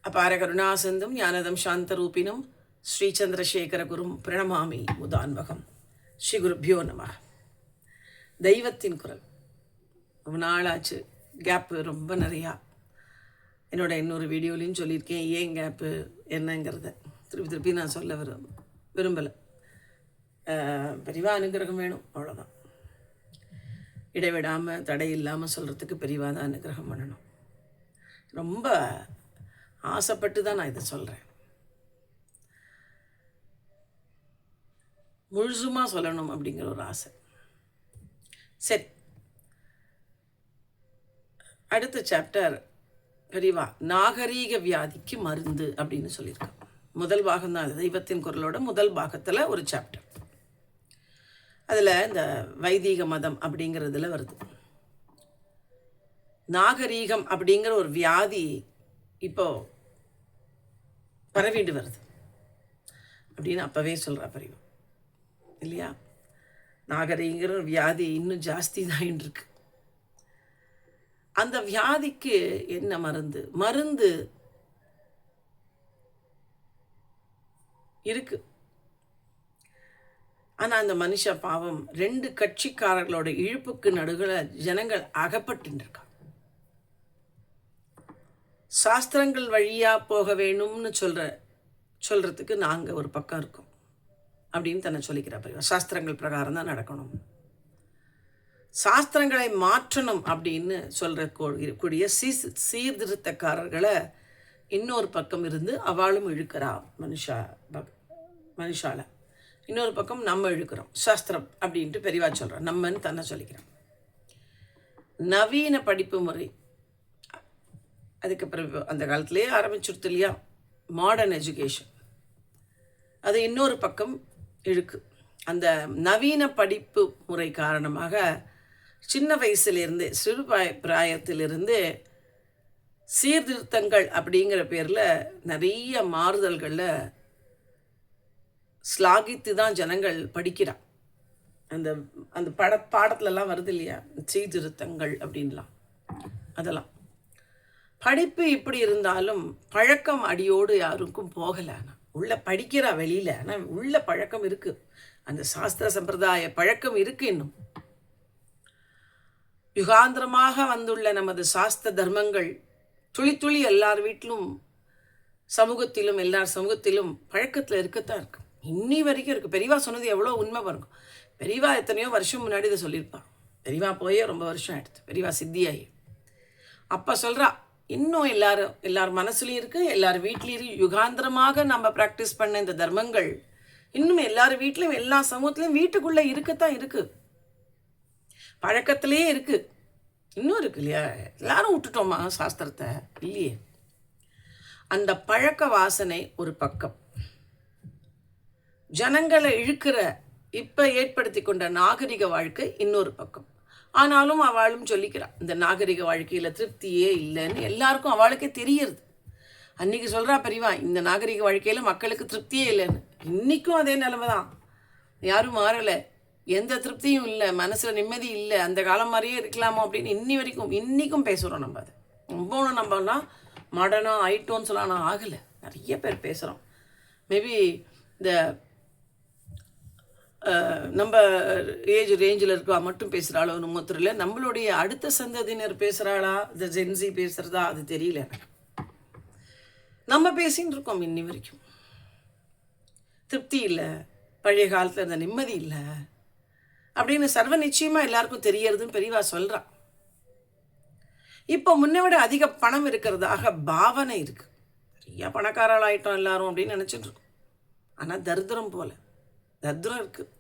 அபார கருணாசிந்தும் ஞானதம் சாந்தரூபிணம் ஸ்ரீச்சந்திரசேகரகுரும் பிரணமாமி முதான்வகம். ஸ்ரீ குருப்பியோ நம. தெய்வத்தின் குரல். ரொம்ப நாளாச்சு, கேப்பு ரொம்ப நிறையா. என்னோட இன்னொரு வீடியோலையும் சொல்லியிருக்கேன் ஏன் கேப்பு என்னங்கிறத திருப்பி நான் சொல்ல விரும்பலை. பெரிவா அனுகிரகம் வேணும், அவ்வளோதான். இடைவிடாமல் தடை இல்லாமல் சொல்கிறதுக்கு பெரிவா தான் அனுகிரகம் பண்ணணும். ரொம்ப ஆசைப்பட்டு தான் நான் இதை சொல்கிறேன். முழுசுமாக சொல்லணும் அப்படிங்கிற ஒரு ஆசை. சரி, அடுத்த சாப்டர் பெரிவா நாகரீக வியாதிக்கு மருந்து அப்படின்னு சொல்லியிருக்கோம். முதல் பாகம் தான் தெய்வத்தின் குரலோட முதல் பாகத்தில் ஒரு சாப்டர். அதில் இந்த வைதீக மதம் அப்படிங்கிறதுல வருது. நாகரீகம் அப்படிங்கிற ஒரு வியாதி இப்போ பரவிட்டு வருது அப்படின்னு அப்பவே சொல்கிறா பெரியவா, இல்லையா? நாகரீகங்கிற ஒரு வியாதி இன்னும் ஜாஸ்தி தான் இருக்கு. அந்த வியாதிக்கு என்ன மருந்து? மருந்து இருக்கு. ஆனால் அந்த மனுஷ பாவம் ரெண்டு கட்சிக்காரர்களோட இழுப்புக்கு நடுவில் ஜனங்கள் அகப்பட்டு. சாஸ்திரங்கள் வழியாக போக வேணும்னு சொல்கிறதுக்கு நாங்கள் ஒரு பக்கம் இருக்கோம் அப்படின்னு தன்னை சொல்லிக்கிறா பெரியவா. சாஸ்திரங்கள் பிரகாரம் தான் நடக்கணும், சாஸ்திரங்களை மாற்றணும் அப்படின்னு கூடிய சீர்திருத்தக்காரர்களை இன்னொரு பக்கம் இருந்து அவளும் இழுக்கிறா மனுஷால. இன்னொரு பக்கம் நம்ம இழுக்கிறோம் சாஸ்திரம் அப்படின்ட்டு பெரியவா சொல்கிறோம். நம்மன்னு தன்னை சொல்லிக்கிறோம். நவீன படிப்பு முறை அதுக்கு பிறகு அந்த காலத்திலே ஆரம்பிச்சுடுத்து இல்லையா, மாடர்ன் எஜுகேஷன். அது இன்னொரு பக்கம் இழுக்கு. அந்த நவீன படிப்பு முறை காரணமாக சின்ன வயசுலேருந்தே சிறு பிராயத்திலிருந்து சீர்திருத்தங்கள் அப்படிங்கிற பேரில் நிறைய மாறுதல்களில் ஸ்லாகித்து தான் ஜனங்கள் படிக்கிறான். அந்த அந்த பாடத்துலலாம் வருது இல்லையா, சீர்திருத்தங்கள் அப்படின்லாம். அதெல்லாம் படிப்பு இப்படி இருந்தாலும் பழக்கம் அடியோடு யாருக்கும் போகலை. ஆனால் உள்ள படிக்கிறா வெளியில், ஆனால் உள்ள பழக்கம் இருக்குது. அந்த சாஸ்திர சம்பிரதாய பழக்கம் இருக்குது. இன்னும் யுகாந்திரமாக வந்துள்ள நமது சாஸ்திர தர்மங்கள் துளி துளி எல்லார் வீட்டிலும் சமூகத்திலும் எல்லார் சமூகத்திலும் பழக்கத்தில் இருக்கத்தான் இருக்கு. இன்னி வரைக்கும் இருக்குது. பெரியவா சொன்னது எவ்வளோ உண்மை பாருங்க. பெரியவா எத்தனையோ வருஷம் முன்னாடி இதை சொல்லியிருப்பான். பெரியவா போயே ரொம்ப வருஷம் ஆயிடுது, பெரியவா சித்தியாகி. அப்போ சொல்கிறா, இன்னும் எல்லார் மனசுலையும் இருக்குது, எல்லார் வீட்லேயும் யுகாந்திரமாக நம்ம ப்ராக்டிஸ் பண்ண இந்த தர்மங்கள் இன்னும் எல்லார் வீட்லேயும் எல்லா சமூகத்துலேயும் வீட்டுக்குள்ளே இருக்கத்தான் இருக்குது, பழக்கத்திலேயே இருக்குது. இன்னும் இருக்கு இல்லையா? எல்லாரும் விட்டுட்டோமா சாஸ்திரத்தை? இல்லையே. அந்த பழக்க வாசனை ஒரு பக்கம், ஜனங்களை இழுக்கிற இப்போ ஏற்படுத்தி கொண்ட நாகரிக வாழ்க்கை இன்னொரு பக்கம். ஆனாலும் அவளும் சொல்லிக்கிறாள், இந்த நாகரிக வாழ்க்கையில் திருப்தியே இல்லைன்னு எல்லாருக்கும் அவளுக்கே தெரியறது. அன்றைக்கி சொல்கிறா பெரியவா, இந்த நாகரிக வாழ்க்கையில் மக்களுக்கு திருப்தியே இல்லைன்னு. இன்றைக்கும் அதே நிலைமை தான், யாரும் மாறலை, எந்த திருப்தியும் இல்லை, மனசில் நிம்மதி இல்லை, அந்த காலம் மாதிரியே இருக்கலாமா அப்படின்னு இன்றைக்கும் பேசுகிறோம். நம்ம அதை ரொம்ப நம்மனா மாடர்னாக ஆயிட்டோன்னு சொல்லலாம், ஆகலை. நிறைய பேர் பேசுகிறோம். மேபி இந்த நம்ம ஏஜ் ரேஞ்சில் இருக்கா மட்டும் பேசுகிறாளோ நம்ம தெரியல. நம்மளுடைய அடுத்த சந்ததியினர் பேசுகிறாளா, இந்த ஜென்சி பேசுகிறதா, அது தெரியல எனக்கு. நம்ம பேசின்னு இருக்கோம் இன்னி வரைக்கும். திருப்தி இல்லை, பழைய காலத்தில் இருந்த நிம்மதி இல்லை அப்படின்னு சர்வ நிச்சயமாக எல்லாருக்கும் தெரியறதுன்னு பெரியவா சொல்கிறான். இப்போ முன்னை விட அதிக பணம் இருக்கிறதாக பாவனை இருக்குது. நிறையா பணக்காரால் ஆகிட்டோம் எல்லாரும் அப்படின்னு நினச்சிட்டு இருக்கோம். ஆனால் தரித்திரம் போல தரித்திரம் இருக்குது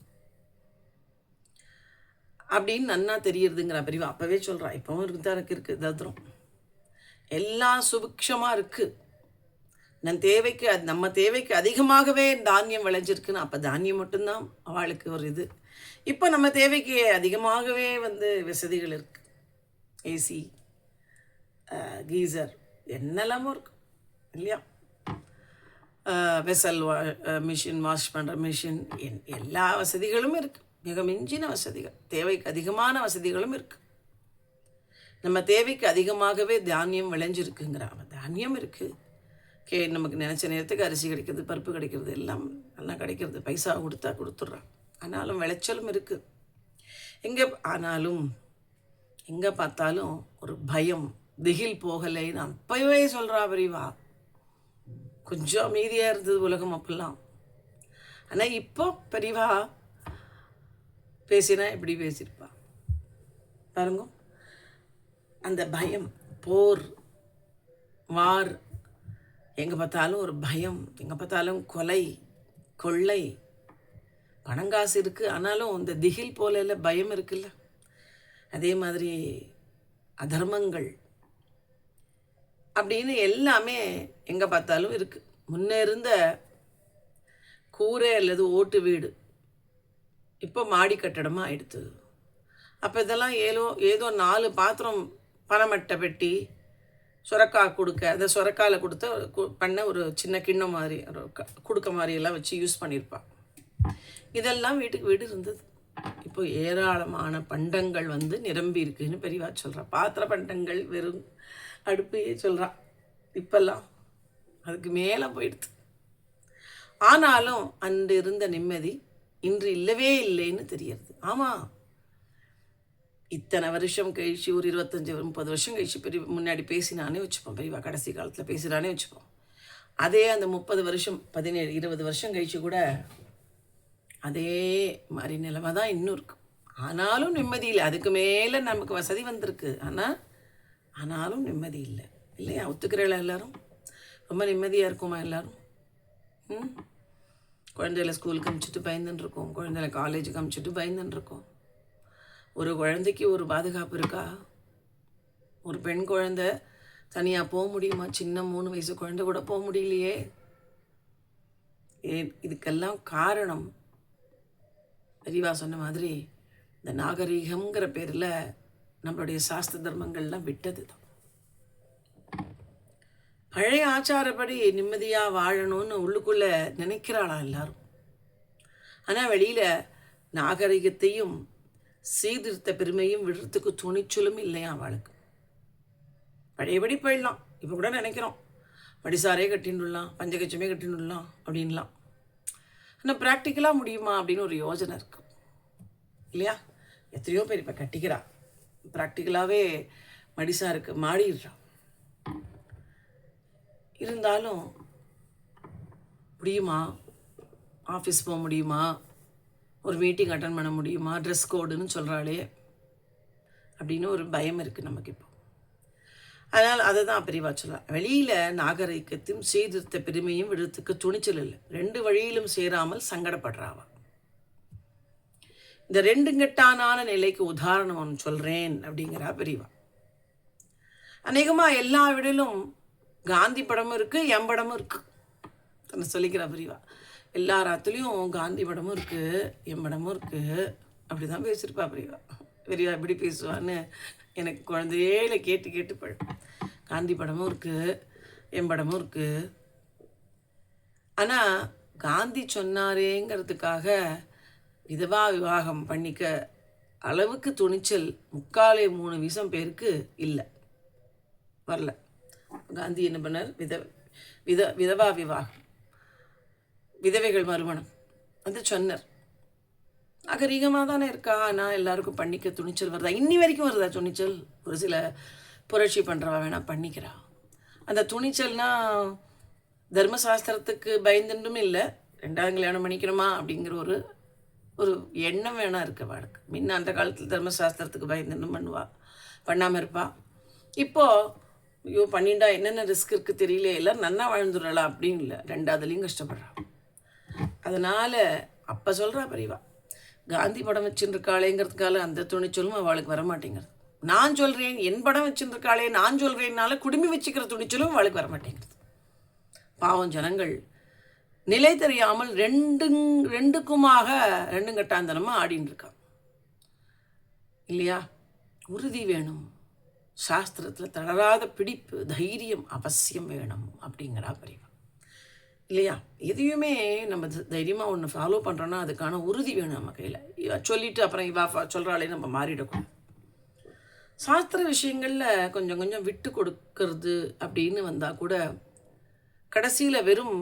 அப்படின்னு நன்னா தெரியறதுங்கிற பெரியவா அப்போவே சொல்கிறா. இப்போவும் இருக்குதான் இருக்குது தரித்திரம். எல்லாம் சுபிக்ஷமாக இருக்குது. நம்ம தேவைக்கு அதிகமாகவே தானியம் விளைஞ்சிருக்குன்னு. அப்போ தானியம் மட்டும்தான் அவளுக்கு ஒரு இது. இப்போ நம்ம தேவைக்கு அதிகமாகவே வசதிகள் இருக்குது. ஏசி, கீசர், என்னெல்லாமோ இருக்கு இல்லையா? வெசல் மிஷின், வாஷ் பண்ணுற மிஷின், எல்லா வசதிகளும் இருக்குது. மிக மிஞ்சின வசதிகள், தேவைக்கு அதிகமான வசதிகளும் இருக்குது. நம்ம தேவைக்கு அதிகமாகவே தானியம் விளைஞ்சிருக்குங்கிற தானியம் இருக்குது. நமக்கு நினச்ச நேரத்துக்கு அரிசி கிடைக்கிறது, பருப்பு கிடைக்கிறது, எல்லாம் நல்லா கிடைக்கிறது, பைசா கொடுத்தா கொடுத்துட்றான். ஆனாலும் விளைச்சலும் இருக்குது. ஆனாலும் எங்கே பார்த்தாலும் ஒரு பயம், திகில் போகலைன்னு அப்பவே சொல்கிறா பெரியவா. கொஞ்சம் அமைதியாக இருந்தது உலகம் அப்பெல்லாம். ஆனால் இப்போ பெரியவா பேசினா எப்படி பேசியிருப்பா பாருங்க. அந்த பயம், போர், வார், எங்கே பார்த்தாலும் ஒரு பயம், எங்கே பார்த்தாலும் கொலை, கொள்ளை. பணங்காசு இருக்குது, ஆனாலும் இந்த திகில் போல இல்லை, பயம் இருக்குல்ல. அதே மாதிரி அதர்மங்கள் அப்படின்னு எல்லாமே எங்கே பார்த்தாலும் இருக்குது. முன்னே இருந்த கூரை அல்லது ஓட்டு வீடு இப்போ மாடி கட்டடமாக ஆயிடுத்து. அப்போ இதெல்லாம் ஏதோ 4 பாத்திரம் பனமட்டை பெட்டி சுரக்காய் கொடுக்க, அதை சுரக்காயில் பண்ண ஒரு சின்ன கிண்ணம் மாதிரி கொடுக்க மாதிரியெல்லாம் வச்சு யூஸ் பண்ணியிருப்பாள். இதெல்லாம் வீட்டுக்கு வீடு இருந்தது. இப்போ ஏராளமான பண்டங்கள் நிரம்பி இருக்குன்னு பெரியவா சொல்கிறா. பாத்திர பண்டங்கள், வெறும் அடுப்பையே சொல்கிறா. இப்பெல்லாம் அதுக்கு மேலே போயிடுது. ஆனாலும் அன்று இருந்த நிம்மதி இன்று இல்லவே இல்லைன்னு தெரியறது. ஆமாம், இத்தனை வருஷம் கழிச்சு, ஒரு 25-30 வருஷம் கழிச்சு முன்னாடி பேசினானே வச்சுப்போம், பெரியவா கடைசி காலத்தில் பேசினானே வச்சுப்போம். அதே அந்த 30 வருஷம் 17-20 வருஷம் கழிச்சு கூட அதே மாதிரி நிலைமை தான் இன்னும் இருக்குது. ஆனாலும் நிம்மதி இல்லை. அதுக்கு மேலே நமக்கு வசதி வந்திருக்கு, ஆனாலும் நிம்மதி இல்லை. இல்லையா? ஒத்துக்கிறீங்களா எல்லாரும்? ரொம்ப நிம்மதியாக இருக்குமா எல்லாரும்? குழந்தைகளை ஸ்கூலுக்கு அனுப்பிச்சிட்டு பயந்துட்டுருக்கோம், குழந்தைகளை காலேஜுக்கு அனுப்பிச்சிட்டு பயந்துட்டுருக்கோம். ஒரு குழந்தைக்கு ஒரு பாதுகாப்பு இருக்கா? ஒரு பெண் குழந்தை தனியாக போக முடியுமா? சின்ன 3 வயசு குழந்தை கூட போக முடியலையே. இதுக்கெல்லாம் காரணம் பெரியவா சொன்ன மாதிரி இந்த நாகரீகம்ங்கிற பேரில் நம்மளுடைய சாஸ்திர தர்மங்கள்லாம் விட்டது தான். பழைய ஆச்சாரப்படி நிம்மதியாக வாழணும்னு உள்ளுக்குள்ளே நினைக்கிறாளா எல்லாரும். ஆனால் வெளியில் நாகரிகத்தையும் சீர்திருத்த பெருமையும் விடுறதுக்கு துணிச்சலும் இல்லையா அவளுக்கு. பழையபடி போயிடலாம். இப்போ கூட நினைக்கிறோம் மடிசாரே கட்டின்னுடலாம், பஞ்சகச்சமே கட்டின்னுடலாம் அப்படின்லாம். ஆனால் ப்ராக்டிக்கலாக முடியுமா அப்படின்னு ஒரு யோசனை இருக்கு இல்லையா? எத்தனையோ பேர் இப்போ கட்டிக்கிறா, ப்ராக்டிக்கலாகவே மடிசாருக்கு மாடிடுறான். இருந்தாலும் முடியுமா? ஆஃபீஸ் போக முடியுமா? ஒரு மீட்டிங் அட்டன் பண்ண முடியுமா? ட்ரெஸ் கோடுன்னு சொல்கிறாளே அப்படின்னு ஒரு பயம் இருக்குது நமக்கு இப்போ. அதனால் அதை தான் பெரியவா சொல்லலாம். வெளியில் நாகரிகத்தையும் சீர்திருத்த பெருமையும் விடுறதுக்கு துணிச்சல் இல்லை. 2 வழியிலும் சேராமல் சங்கடப்படுறாவா. இந்த 2 கெட்டானான நிலைக்கு உதாரணம் ஒன்று சொல்கிறேன் அப்படிங்கிறா பெரியவா. அநேகமாக எல்லா விடலும் காந்தி படமும் இருக்குது, என் படமும் இருக்குது தன்னை சொல்லிக்கிறா பெரியவா. எல்லா ராத்துலேயும் காந்தி படமும் இருக்குது, என் படமும் இருக்குது, அப்படி தான் பேசியிருப்பா பெரியவா. பெரியவா எப்படி பேசுவான்னு எனக்கு குழந்தையில கேட்டு கேட்டு காந்தி படமும் இருக்குது, என் படமும் இருக்குது. ஆனால் காந்தி சொன்னாரேங்கிறதுக்காக விதவா விவாகம் பண்ணிக்க அளவுக்கு துணிச்சல் 3/4 பேருக்கு இல்லை, வரல. காந்தி என்ன பண்ணார்? விதவா விவாகம், விதவைகள் மறுமணம் சொன்னார். நாகரீகமாக தானே இருக்கா, ஆனால் எல்லாருக்கும் பண்ணிக்க துணிச்சல் வருதா? இன்னி வரைக்கும் வருதா துணிச்சல்? ஒரு சில புரட்சி பண்ணுறவா வேணால் பண்ணிக்கிறா. அந்த துணிச்சல்னா தர்மசாஸ்திரத்துக்கு பயந்துட்டும் இல்லை, 2ஆம் கல்யாணம் பண்ணிக்கணுமா அப்படிங்கிற ஒரு எண்ணம் வேணா இருக்க வாழ்க்கை. முன்ன அந்த காலத்தில் தர்மசாஸ்திரத்துக்கு பயந்துட்டும் பண்ணாமல் இருப்பா. இப்போது ஐயோ பண்ணிண்டா என்னென்ன ரிஸ்க் இருக்குது தெரியல, எல்லோரும் நன்னா வாழ்ந்துடுறா அப்படின்னு இல்லை, 2ஆவதுலேயும் கஷ்டப்படுறா. அதனால் அப்போ சொல்கிறா பெரியவா, காந்தி படம் வச்சுருக்காளேங்கிறதுக்கால அந்த துணிச்சலும் அவளுக்கு வரமாட்டேங்கிறது. நான் சொல்கிறேன், என் படம் வச்சுருக்காளே நான் சொல்கிறேன்னால குடுமி வச்சுக்கிற துணிச்சலும் அவளுக்கு வரமாட்டேங்கிறது. பாவம் ஜனங்கள் நிலை தெரியாமல் 2 கட்டாந்தனமாக ஆடின்னு இருக்கான் இல்லையா? உறுதி வேணும், சாஸ்திரத்தில் தளராத பிடிப்பு, தைரியம் அவசியம் வேணும் அப்படிங்கிறா பெரியவா இல்லையா? எதையுமே நம்ம தைரியமாக ஒன்று ஃபாலோ பண்ணுறோன்னா அதுக்கான உறுதி வேணும் நம்ம கையில். சொல்லிவிட்டு அப்புறம் இவா சொல்கிறாளே நம்ம மாறிடக்கூடாது. சாஸ்திர விஷயங்களில் கொஞ்சம் கொஞ்சம் விட்டு கொடுக்கறது அப்படின்னு வந்தால் கூட கடைசியில் வெறும்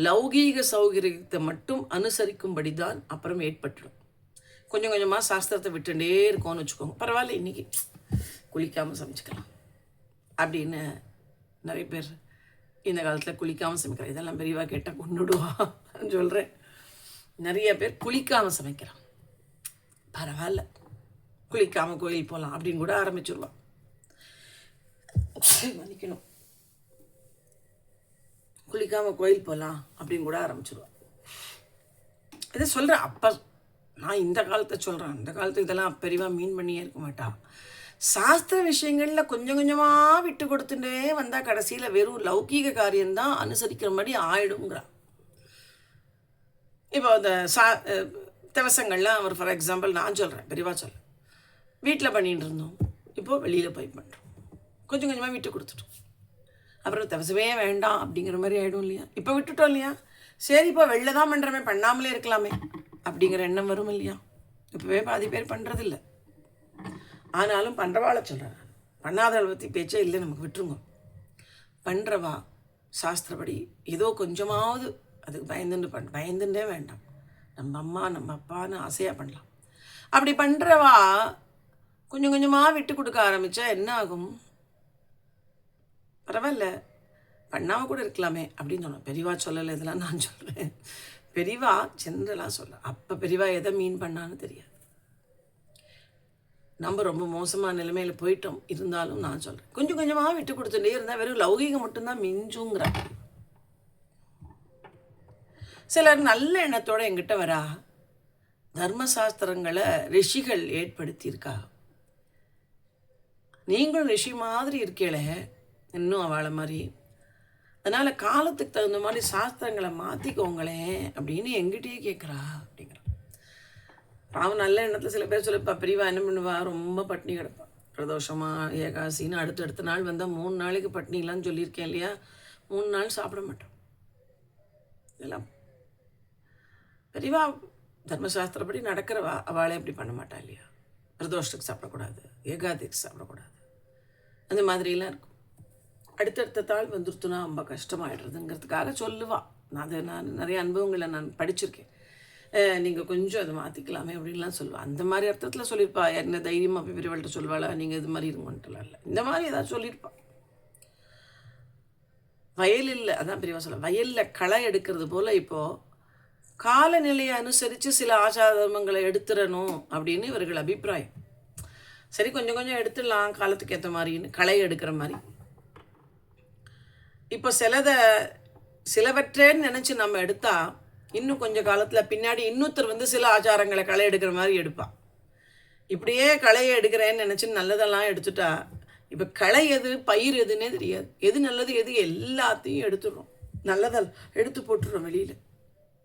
லௌகீக சௌகரியத்தை மட்டும் அனுசரிக்கும்படி தான் அப்புறம் ஏற்பட்டுடும். கொஞ்சம் கொஞ்சமாக சாஸ்திரத்தை விட்டுட்டே இருக்கோன்னு வச்சுக்கோங்க. பரவாயில்ல, இன்றைக்கி குளிக்காமல் சமைச்சிக்கலாம் அப்படின்னு நிறைய பேர் இந்த காலத்தில் குளிக்காமல் சமைக்கிறான். இதெல்லாம் பெரியவா கேட்டால் கொண்டுடுவா சொல்கிறேன். நிறைய பேர் குளிக்காமல் சமைக்கிறான். பரவாயில்ல, குளிக்காமல் கோயில் போகலாம் அப்படின்னு கூட ஆரம்பிச்சிருவான். மன்னிக்கணும், குளிக்காமல் கோயில் போகலாம் அப்படின்னு கூட ஆரம்பிச்சிருவான். இதை சொல்கிறேன். அப்போ நான் இந்த காலத்தை சொல்கிறேன். அந்த காலத்து இதெல்லாம் பெரியவா மீன் பண்ணியே இருக்க மாட்டா. சாஸ்திர விஷயங்களில் கொஞ்சம் கொஞ்சமாக விட்டு கொடுத்துட்டே வந்தால் கடைசியில் வெறும் லௌகீக காரியம்தான் அனுசரிக்கிற மாதிரி ஆயிடுங்கிறான். இப்போ அந்த திவசங்கள்லாம் அவர் ஃபார் எக்ஸாம்பிள் நான் சொல்கிறேன், பெரியவா சொல்கிறேன், வீட்டில் பண்ணிகிட்டு இருந்தோம், இப்போது வெளியில் போய் பண்ணுறோம். கொஞ்சம் கொஞ்சமாக விட்டு கொடுத்துட்டோம். அப்புறம் திவசமே வேண்டாம் அப்படிங்கிற மாதிரி ஆகிடும் இல்லையா? இப்போ விட்டுட்டோம் இல்லையா? சரி, இப்போ வெளில தான் பண்ணுறமே, பண்ணாமலே இருக்கலாமே அப்படிங்கிற எண்ணம் வரும் இல்லையா? இப்போவே பாதி பேர் பண்ணுறதில்ல. ஆனாலும் பண்ணுறவாளை சொல்கிறேன், பண்ணாதவளை பற்றி பேச்சே இல்லை, நமக்கு விட்டுருங்க. பண்ணுறவா சாஸ்திரப்படி ஏதோ கொஞ்சமாவது அதுக்கு பயந்துட்டே வேண்டாம். நம்ம அம்மா நம்ம அப்பான்னு ஆசையாக பண்ணலாம். அப்படி பண்ணுறவா கொஞ்சம் கொஞ்சமாக விட்டு கொடுக்க ஆரம்பித்தா என்ன ஆகும்? பரவாயில்ல, பண்ணாமல் கூட இருக்கலாமே அப்படின்னு சொன்னோம். பெரியவா சொல்லலை, இதெல்லாம் நான் சொல்கிறேன். பெரியவா ஜென்ரலாக சொல்ல. அப்போ பெரியவா எதை மீன் பண்ணான்னு தெரியாது. நம்ம ரொம்ப மோசமான நிலைமையில் போயிட்டோம். இருந்தாலும் நான் சொல்கிறேன், கொஞ்சம் கொஞ்சமாக விட்டு கொடுத்துட்டே இருந்தால் வெறும் லௌகீகம் மட்டும்தான் மிஞ்சுங்கிறாங்க. சிலர் நல்ல எண்ணத்தோடு எங்கிட்ட வரா, தர்மசாஸ்திரங்களை ரிஷிகள் ஏற்படுத்தியிருக்கா, நீங்களும் ரிஷி மாதிரி இருக்கீங்களே இன்னும் அவளை மாதிரி, அதனால் காலத்துக்கு தகுந்த மாதிரி சாஸ்திரங்களை மாற்றிக்கோங்களேன் அப்படின்னு எங்கிட்டயே கேட்குறா அப்படிங்கிற. அவன் நல்ல எண்ணத்தில் சில பேர் சொல்லிப்பா, பெரியவா என்ன பண்ணுவா, ரொம்ப பட்னி கிடப்பா, பிரதோஷமாக ஏகாசின்னு அடுத்தடுத்த நாள் வந்தால் 3 நாளைக்கு பட்னிலான்னு சொல்லியிருக்கேன் இல்லையா? 3 நாள் சாப்பிட மாட்டோம். இதெல்லாம் பெரியவா தர்மசாஸ்திரப்படி நடக்கிறவா, அவளே அப்படி பண்ண மாட்டா இல்லையா? பிரதோஷத்துக்கு சாப்பிடக்கூடாது, ஏகாதிக்கு சாப்பிடக்கூடாது, அந்த மாதிரிலாம் இருக்கும். அடுத்தடுத்த தாள் வந்துருத்துனா ரொம்ப கஷ்டமாயிடுறதுங்கிறதுக்காக சொல்லுவாள். நான் நிறைய அனுபவங்களை நான் படிச்சிருக்கேன். நீங்கள் கொஞ்சம் அதை மாற்றிக்கலாமே அப்படின்லாம் சொல்லுவாள். அந்த மாதிரி அர்த்தத்தில் சொல்லியிருப்பா. என்ன தைரியமாக போய் பெரியவள்கிட்ட சொல்வாளா, நீங்கள் இது மாதிரி இருங்கன்ட்டுலாம் இல்லை, இந்த மாதிரி ஏதாவது சொல்லியிருப்பாள். வயலில் அதான் பெரியவா சொல்ல, வயலில் களை எடுக்கிறது போல் இப்போது காலநிலையை அனுசரித்து சில ஆச்சாரங்களை எடுத்துடணும் அப்படின்னு இவர்கள் அபிப்பிராயம். சரி, கொஞ்சம் கொஞ்சம் எடுத்துடலாம் காலத்துக்கு ஏற்ற மாதிரின்னு, களை எடுக்கிற மாதிரி. இப்போ சிலவற்றேன்னு நினச்சி நம்ம எடுத்தால் இன்னும் கொஞ்சம் காலத்தில் பின்னாடி இன்னொருத்தர் சில ஆச்சாரங்களை களை எடுக்கிற மாதிரி எடுப்பாள். இப்படியே களையை எடுக்கிறேன்னு நினச்சி நல்லதெல்லாம் எடுத்துட்டா இப்போ களை எது பயிர் எதுன்னே தெரியாது. எது நல்லது எது எல்லாத்தையும் எடுத்துடுறோம், நல்லதால் எடுத்து போட்டுடுறோம் வெளியில்.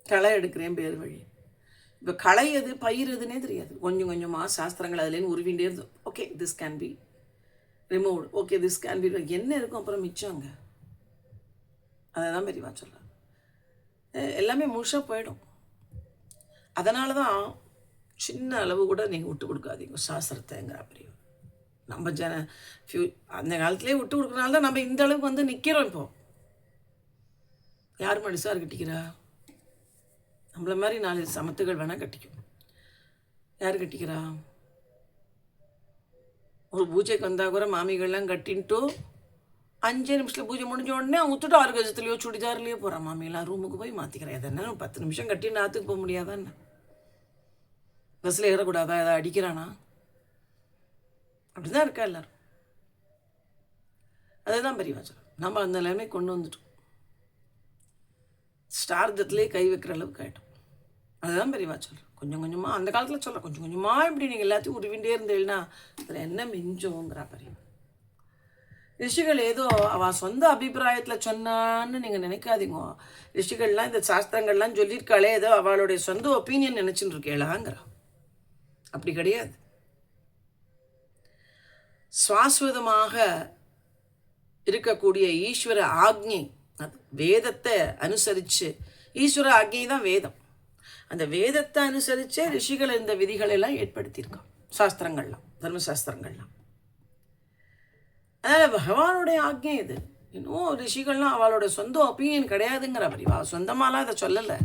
களை எடுக்கிறேன் பேர் வழி. இப்போ களை எது பயிர் எதுன்னே தெரியாது. கொஞ்சம் கொஞ்சமாக சாஸ்திரங்கள் அதுலேருந்து உருவிண்டே இருந்தோம். Okay, this can be removed, okay this can be, என்ன இருக்கும் அப்புறம் மிச்சங்க? அதை தான் பெரியவா சொல்கிறேன். எல்லாமே முழுசாக போயிடும். அதனால தான் சின்ன அளவு கூட நீங்கள் விட்டு கொடுக்காதீங்க சாஸ்திரத்தைங்கிற பெரியவா. நம்ம அந்த காலத்துலேயே விட்டு கொடுக்குறனால தான் நம்ம இந்த அளவுக்கு நிற்கிறோம். இப்போது யார் மனுஷாக கட்டிக்கிறா? நம்மள மாதிரி 4 சமத்துகள் வேணால் கட்டிக்கும். யார் கட்டிக்கிறா? ஒரு பூஜைக்கு வந்தால் கூட மாமிகள்லாம் கட்டின்ட்டு 5 நிமிஷத்தில் பூஜை முடிஞ்ச உடனே அவங்க விட்டுட்டு 6 கஜத்துலையோ சுடிதார்லேயோ போகிறான். மாமியெல்லாம் ரூமுக்கு போய் மாற்றிக்கிறேன். எதனா 10 நிமிஷம் கட்டின்னு ஆற்றுக்கு போக முடியாதான்னு? பஸ்ஸில் ஏறக்கூடாதா? எதாவது அடிக்கிறானா? அப்படி தான் இருக்கா எல்லோரும். அதுதான் பெரியவா சொல்கிறேன். நம்ம அந்த நிலைமை கொண்டு வந்துட்டோம். ஸ்டார்தத்துலேயே கை வைக்கிற அளவுக்கு ஆகிட்டோம். அதுதான் பெரியவா சொல்கிறேன். கொஞ்சம் கொஞ்சமாக அந்த காலத்தில் சொல்கிறேன், கொஞ்சம் கொஞ்சமாக இப்படி நீங்கள் எல்லாத்தையும் உருவிண்டே இருந்தீங்கன்னா அதில் என்ன மிஞ்சோங்கிறா பெரியவா. ரிஷிகள் ஏதோ அவள் சொந்த அபிப்பிராயத்தில் சொன்னான்னு நீங்கள் நினைக்காதீங்க. ரிஷிகள்லாம் இந்த சாஸ்திரங்கள்லாம் சொல்லியிருக்காளே ஏதோ அவளுடைய சொந்த ஒப்பீனியன் நினச்சின்னு இருக்கேளாங்கிறா. அப்படி கிடையாது. சுவாஸ்வதமாக இருக்கக்கூடிய ஈஸ்வர ஆக்ஞை, அது வேதத்தை அனுசரித்து, ஈஸ்வர ஆக்ஞை தான் வேதம், அந்த வேதத்தை அனுசரித்தே ரிஷிகள் இந்த விதிகளெல்லாம் ஏற்படுத்தியிருக்கான். சாஸ்திரங்கள்லாம், தர்மசாஸ்திரங்கள்லாம். அதனால் பகவானுடைய ஆக்ஞை இது. இன்னும் ரிஷிகள்லாம் அவளோட சொந்த ஒப்பீனியன் கிடையாதுங்கிற பெரியவா. சொந்தமாலாம் அதை சொல்லலை.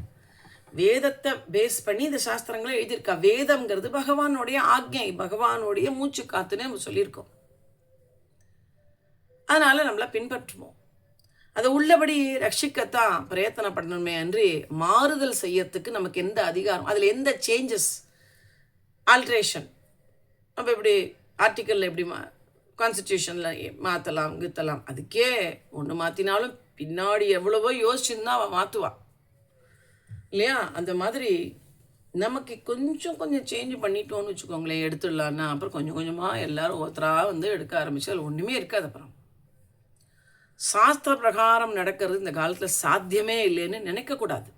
வேதத்தை பேஸ் பண்ணி இந்த சாஸ்திரங்களை எழுதியிருக்கா. வேதம்ங்கிறது பகவானுடைய ஆக்ஞை, பகவானுடைய மூச்சு காத்துன்னு நம்ம சொல்லியிருக்கோம். அதனால நம்மளை பின்பற்றுவோம். அதை உள்ளபடி ரட்சிக்கத்தான் பிரயத்தனப்படணுமே அன்றி மாறுதல் செய்யறதுக்கு நமக்கு எந்த அதிகாரம், அதில் எந்த சேஞ்சஸ், ஆல்ட்ரேஷன், நம்ம இப்படி ஆர்டிக்கலில் எப்படி கான்ஸ்டியூஷனில் மாற்றலாம் கித்தலாம், அதுக்கே ஒன்று மாற்றினாலும் பின்னாடி எவ்வளவோ யோசிச்சுன்னு தான் அவள் மாற்றுவாள் இல்லையா? அந்த மாதிரி நமக்கு கொஞ்சம் சேஞ்ச் பண்ணிட்டோன்னு வச்சுக்கோங்களேன், எடுத்துடலான்னா அப்புறம் கொஞ்சம் கொஞ்சமாக எல்லாரும் ஒருத்தராக வந்து எடுக்க ஆரம்பிச்சு அதில் ஒன்றுமே இருக்காது. அப்புறம் சாஸ்திர பிரகாரம் நடக்கிறது இந்த காலத்தில் சாத்தியமே இல்லைன்னு நினைக்கக்கூடாது.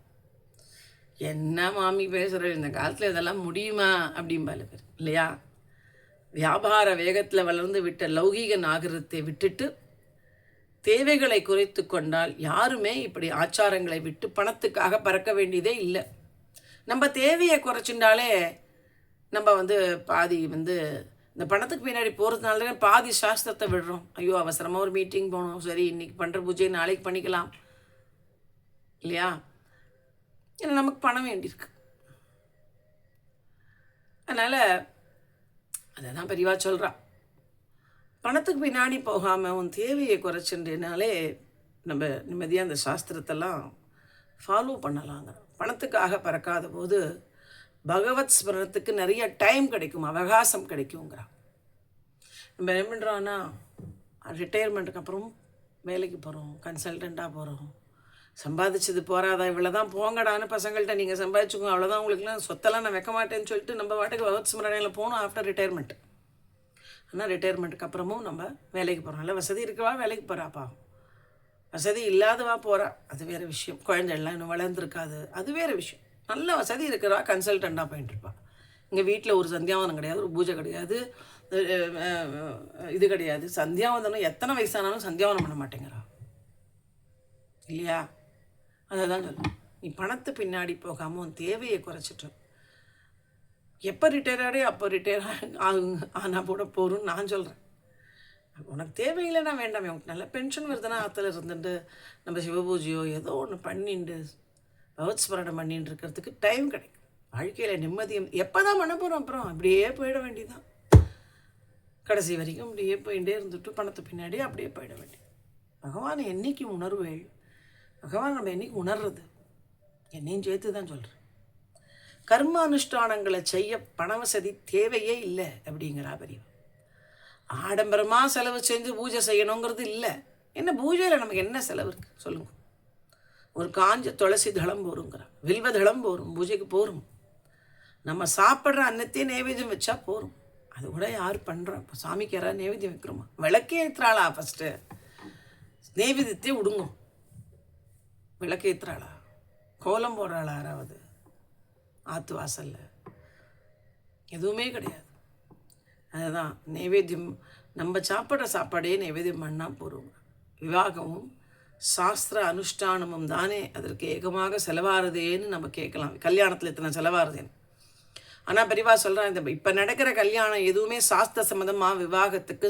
என்ன மாமி பேசுகிற இந்த காலத்தில் இதெல்லாம் முடியுமா அப்படிம்பால பேர் இல்லையா? வியாபார வேகத்தில் வளர்ந்து விட்ட லௌகீக நாகரிகத்தை விட்டுட்டு தேவைகளை குறைத்து கொண்டால் யாருமே இப்படி ஆச்சாரங்களை விட்டு பணத்துக்காக பறக்க வேண்டியதே இல்லை. நம்ம தேவையை குறைச்சிண்டாலே நம்ம வந்து பாதி வந்து இந்த பணத்துக்கு பின்னாடி போகிறதுனால பாதி சாஸ்திரத்தை விடுறோம். ஐயோ அவசரமாக ஒரு மீட்டிங் போகணும், சரி இன்றைக்கி பண்ணுற பூஜை நாளைக்கு பண்ணிக்கலாம் இல்லையா? ஏன்னா நமக்கு பணம் வேண்டியிருக்கு. அதனால் அதை தான் பெரியவா சொல்கிறான், பணத்துக்கு பின்னாடி போகாமல் உன் தேவையை குறைச்சுன்றனாலே நம்ம நிம்மதியாக அந்த சாஸ்திரத்தெல்லாம் ஃபாலோ பண்ணலாங்க. பணத்துக்காக பறக்காத போது பகவத் ஸ்மரணத்துக்கு நிறைய டைம் கிடைக்கும், அவகாசம் கிடைக்குங்கிறான். நம்ம என்ன பண்ணுறோன்னா ரிட்டையர்மெண்ட்டுக்கு அப்புறம் வேலைக்கு போகிறோம், கன்சல்டண்ட்டாக போகிறோம், சம்பாதிச்சது போகாதா இவ்வளோ தான் போங்கடான்னு பசங்கள்கிட்ட நீங்கள் சம்பாதிச்சுக்கோங்க அவ்வளோதான், உங்களுக்குலாம் சொத்தெல்லாம் நான் வைக்க மாட்டேன்னு சொல்லிட்டு நம்ம வாட்டுக்கு பகவத் ஸ்மரணையில் போகணும் ஆஃப்டர் ரிட்டையர்மெண்ட். ஆனால் ரிட்டையர்மெண்ட்டுக்கு அப்புறமும் நம்ம வேலைக்கு போகிறோம். நல்ல வசதி இருக்கவா வேலைக்கு போகிறாப்பா, வசதி இல்லாதவா போகிறா அது வேறு விஷயம். குழந்தைகள்லாம் இன்னும் வளர்ந்துருக்காது அது வேறு விஷயம். நல்ல வசதி இருக்கிறவா கன்சல்டண்ட்டாக போயிட்டுருப்பா. இங்கே வீட்டில் ஒரு சந்தியாவதனம் கிடையாது, ஒரு பூஜை கிடையாது, இது கிடையாது. சந்தியாவதனம் எத்தனை வயசானாலும் சந்தியாவதனம் பண்ண மாட்டேங்கிறா இல்லையா? அதை தான் சொல்லணும். நீ பணத்தை பின்னாடி போகாமல் உன் தேவையை குறைச்சிட்டு எப்போ ரிட்டையர் ஆடே அப்போ ரிட்டையர் ஆனால் போட போகிறோன்னு நான் சொல்கிறேன். உனக்கு தேவையில்லைன்னா வேண்டாமே, உனக்கு நல்ல பென்ஷன் வருதுன்னா ஆற்றுல இருந்துட்டு நம்ம சிவபூஜையோ ஏதோ ஒன்று பண்ணிட்டு பகவத் ஸ்மரணம் பண்ணிட்டு இருக்கிறதுக்கு டைம் கிடைக்கும். வாழ்க்கையில் நிம்மதியும் எப்போ தான் பண்ண போகிறோம், அப்புறம் அப்படியே போயிட வேண்டியதான். கடைசி வரைக்கும் அப்படியே போயிட்டே இருந்துட்டு பணத்தை பின்னாடி அப்படியே போயிட வேண்டியது. பகவான் என்னைக்கு உணர்வேள், பகவான் நம்ம என்னைக்கு உணர்றது, என்னையும் சேர்த்து தான் சொல்கிறேன். கர்மானுஷ்டானங்களை செய்ய பணவசதி தேவையே இல்லை அப்படிங்கிறா பெரியவா. ஆடம்பரமாக செலவு செஞ்சு பூஜை செய்யணுங்கிறது இல்லை. என்ன பூஜையில் நமக்கு என்ன செலவு இருக்குது சொல்லுங்க? ஒரு காஞ்ச துளசி தளம் போருங்கிறா, வில்வ தளம் போரும், பூஜைக்கு போரும். நம்ம சாப்பிட்ற அன்னத்தையே நைவேத்தியம் வச்சா போரும். அது கூட யார் பண்ணுறோம்? இப்போ சாமிக்கு யாராவது நைவேத்தியம் வைக்கிறோமா? விளக்கே ஏற்றுறாளா? ஃபஸ்ட்டு நைவேத்தியத்தை விடுங்கும். விளக்கு ஏற்றுறாளா? கோலம் போடுறாளா? யாராவது ஆற்று வாசலில்? எதுவுமே கிடையாது. அதுதான் நைவேத்தியம். நம்ம சாப்பிட்ற சாப்பாடே நைவேத்தியம் பண்ணால் போகிறோம். விவாகமும் சாஸ்திர அனுஷ்டானமும் தானே அதற்கு ஏகமாக செலவாகிறதேன்னு நம்ம கேட்கலாம். கல்யாணத்தில் இத்தனை செலவாகிறதேன்னு. ஆனால் பெரியவா சொல்கிறேன், இந்த இப்போ நடக்கிற கல்யாணம் எதுவுமே சாஸ்திர சம்மந்தமாக விவாகத்துக்கு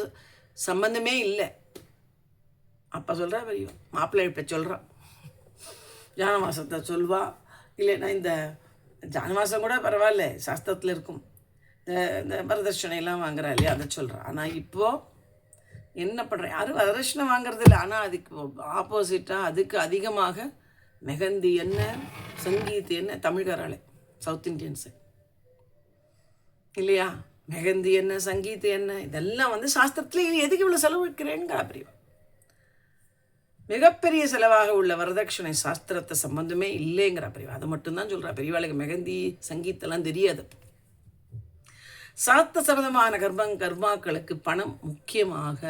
சம்மந்தமே இல்லை. அப்போ சொல்கிறா பெரியவா, மாப்பிள்ளை இப்போ சொல்கிறான், ஜானவாசத்தை சொல்வா. இல்லைன்னா இந்த ஜானவாசம் கூட பரவாயில்ல, சாஸ்திரத்தில் இருக்கும். இந்த வரதட்சணையெல்லாம் வாங்குறா இல்லையா, அதை சொல்கிறான். ஆனால் இப்போது என்ன பண்ணுறேன், யாரும் வரதட்சணை வாங்குறது இல்லை. ஆனால் அதுக்கு ஆப்போசிட்டாக அதுக்கு அதிகமாக மெஹந்தி என்ன, சங்கீத் என்ன, தமிழ்காராளே சவுத் இண்டியன்ஸு இல்லையா, மெஹந்தி என்ன, சங்கீத் என்ன, இதெல்லாம் வந்து சாஸ்திரத்தில் எதுக்கு இவ்வளோ செலவு வைக்கிறேங்கிற பிரிவா. மிகப்பெரிய செலவாக உள்ள வரதட்சணை சாஸ்திரத்தை சம்பந்தமே இல்லைங்கிற பிரிவா. அதை மட்டும்தான் சொல்கிறா. பெரியவாளுக்கு மெஹந்தி சங்கீத்தெல்லாம் தெரியாது. சாஸ்திர சம்பந்தமான கர்மாக்களுக்கு பணம் முக்கியமாக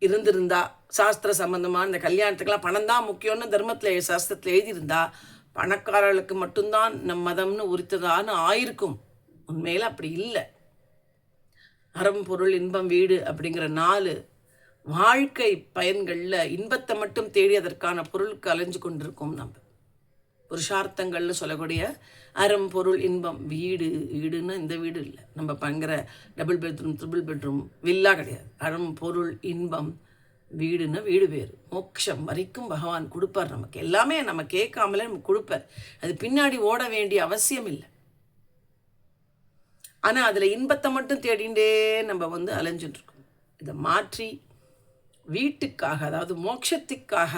இருந்திருந்தா, சாஸ்திர சம்பந்தமான இந்த கல்யாணத்துக்கெல்லாம் பணம் தான் முக்கியம்னு தர்மத்தில் சாஸ்திரத்தில் எழுதியிருந்தா பணக்காரர்களுக்கு மட்டும்தான் நம் மதம்னு உரித்ததான்னு ஆயிருக்கும். உண்மையில் அப்படி இல்லை. அறம் பொருள் இன்பம் வீடு அப்படிங்கிற 4 வாழ்க்கை பயன்களில் இன்பத்தை மட்டும் தேடி அதற்கான பொருளுக்கு அலைஞ்சு கொண்டிருக்கோம். நம்ம புருஷார்த்தங்கள்னு சொல்லக்கூடிய அறம் பொருள் இன்பம் வீடுன்னு இந்த வீடு இல்லை, நம்ம பங்கிற double bedroom triple bedroom villa கிடையாது. அறம் பொருள் இன்பம் வீடுன்னா வீடு பேர், மோட்சம் வரைக்கும் பகவான் கொடுப்பார். நமக்கு எல்லாமே நம்ம கேட்காமலே நமக்கு கொடுப்பார். அது பின்னாடி ஓட வேண்டிய அவசியம் இல்லை. ஆனால் அதில் இன்பத்தை மட்டும் தேடிண்டே நம்ம அலைஞ்சிட்டு இருக்கோம். இதை மாற்றி வீட்டுக்காக, அதாவது மோட்சத்துக்காக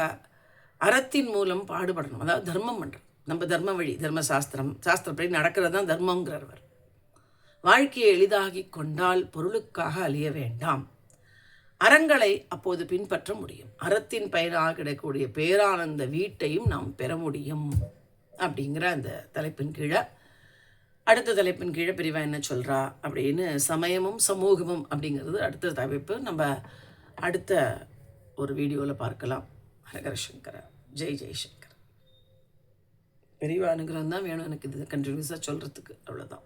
அறத்தின் மூலம் பாடுபடணும். அதாவது தர்மம் பண்ணுறோம். நம்ம தர்ம வழி, சாஸ்திரப்படி நடக்கிறது தான் தர்மங்கிறவர். வாழ்க்கையை எளிதாகி கொண்டால் பொருளுக்காக அழிய வேண்டாம். அறங்களை அப்போது பின்பற்ற முடியும். அறத்தின் பயனாக கிடைக்கக்கூடிய பேரானந்த வீட்டையும் நாம் பெற முடியும். அப்படிங்கிற அந்த தலைப்பின் கீழே, அடுத்த தலைப்பின் கீழே பிரிவா என்ன சொல்கிறா அப்படின்னு, சமயமும் சமூகமும் அப்படிங்கிறது அடுத்த தலைப்பு. நம்ம அடுத்த ஒரு வீடியோவில் பார்க்கலாம். ஹரஹர சங்கர, ஜெய் ஜெய்சங்கர். பெரியவா அனுகிரகம் தான் வேணும் எனக்கு இது கண்டினியூஸாக சொல்கிறதுக்கு, அவ்வளோதான்.